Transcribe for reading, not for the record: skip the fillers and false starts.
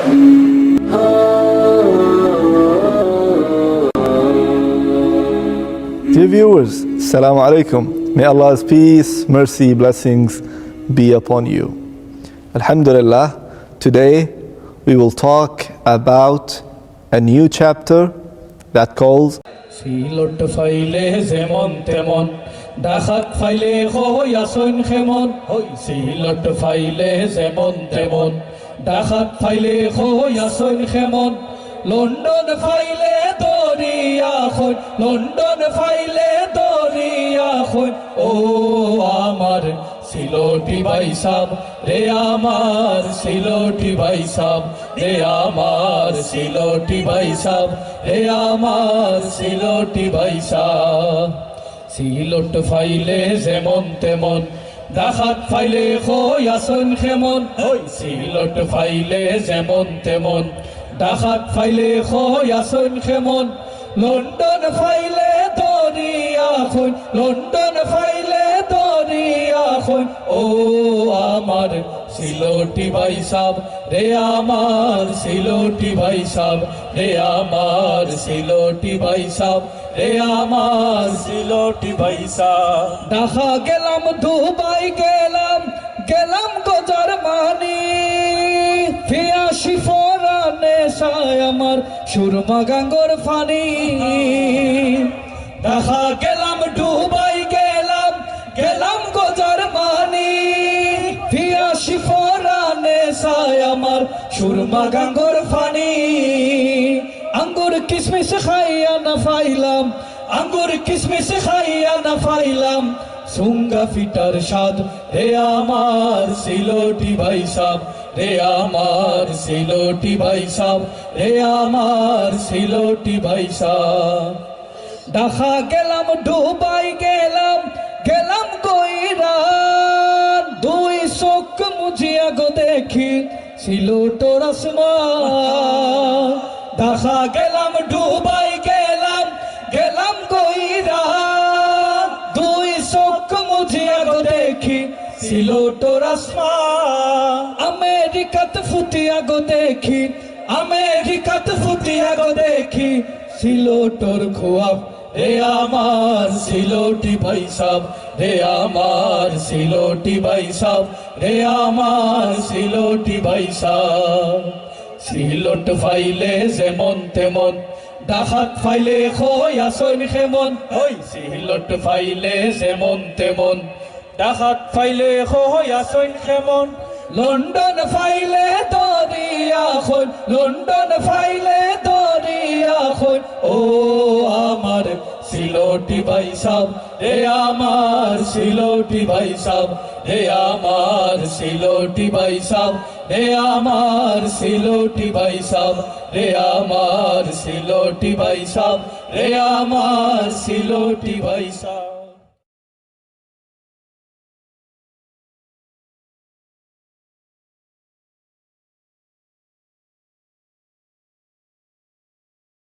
Dear viewers, Assalamu alaikum. May Allah's peace, mercy, blessings be upon you. Alhamdulillah, today we will talk about a new chapter that calls Sylhet ফাইলে যেমন তেমন ডাকাত ফাইলে হইয়াছইন খেমন হই সিলট ফাইলে যেমন তেমন ডাকাত ফাইলে হইয়াছইন খেমন লন্ডন ফাইলে দরিয়া হই লন্ডন ফাইলে দরিয়া হই ও আমার সিলটি ভাই সাব রে আমার সিলটি ভাই সাব রে আমার সিলটি ভাই সাব রে আমার সিলটি ভাই সাব সিলট ফাইলে যেমন তেমন ডাকাত ফাইলে হইয়াছইন খেমন ওই সিলট ফাইলে যেমন তেমন ডাকাত ফাইলে হইয়াছইন খেমন লন্ডন ফাইলে দরিয়া হই লন্ডন ফাইলে দরিয়া হই ও আমার সিলটি ভাই সাব রে আমার সিলটি ভাই সাব রে আমার সিলটি ভাই সাব রে আমার সিলটি ভাই সাব ঢাকা গেলাম দুবাই গেলাম গেলাম গজার মানি ফিয়াসি ফরানে সায় আমার সুরমা গাঙ্গর ফানি ঢাকা গেলাম দুবাই গেলাম গেলাম গজার মানি ফিয়াসি ফরানে সায় আমার সুরমা গাঙ্গর ফানি আঙ্গুর কিসমিস খাইয়া না ফাইলাম আঙ্গুর কিসমিস খাইয়া না ফাইলাম সুঙ্গা ফিটার স্বাদ রে আমার সিলটি ভাই সাব রে আমার সিলটি ভাই সাব রে আমার সিলটি ভাই সাব ঢাকা গেলাম দুবাই গেলাম গেলাম কইরান দুই চোখ মুজিয়া গো দেখি সিলটর আসমান ঢাকা গেলাম দুবাই গেলাম গেলাম কইরান দুই চোখ মুজিয়া গো দেখি সিলটর আসমান আমেরিকাত ফুটিয়া গো দেখি আমেরিকাত ফুটিয়া গো দেখি সিলটর খোয়াব রে আমার সিলটি ভাই সাব রে আমার সিলটি ভাই সাব রে আমার সিলটি ভাই সাব সিলট ফাইলে যেমন তেমন ডাকাত ফাইলে হইয়াছইন খেমন ওই সিলট ফাইলে যেমন তেমন ডাকাত ফাইলে হইয়াছইন খেমন লন্ডন ফাইলে দরিয়া হই লন্ডন ফাইলে দরিয়া হই ও আমার সিলটি ভাই সাব রে আমার সিলটি ভাই সাব রে আমার সিলটি ভাই সাব রে আমার সিলটি ভাই সাব রে আমার সিলটি ভাই সাব রে আমার সিলটি ভাই সাব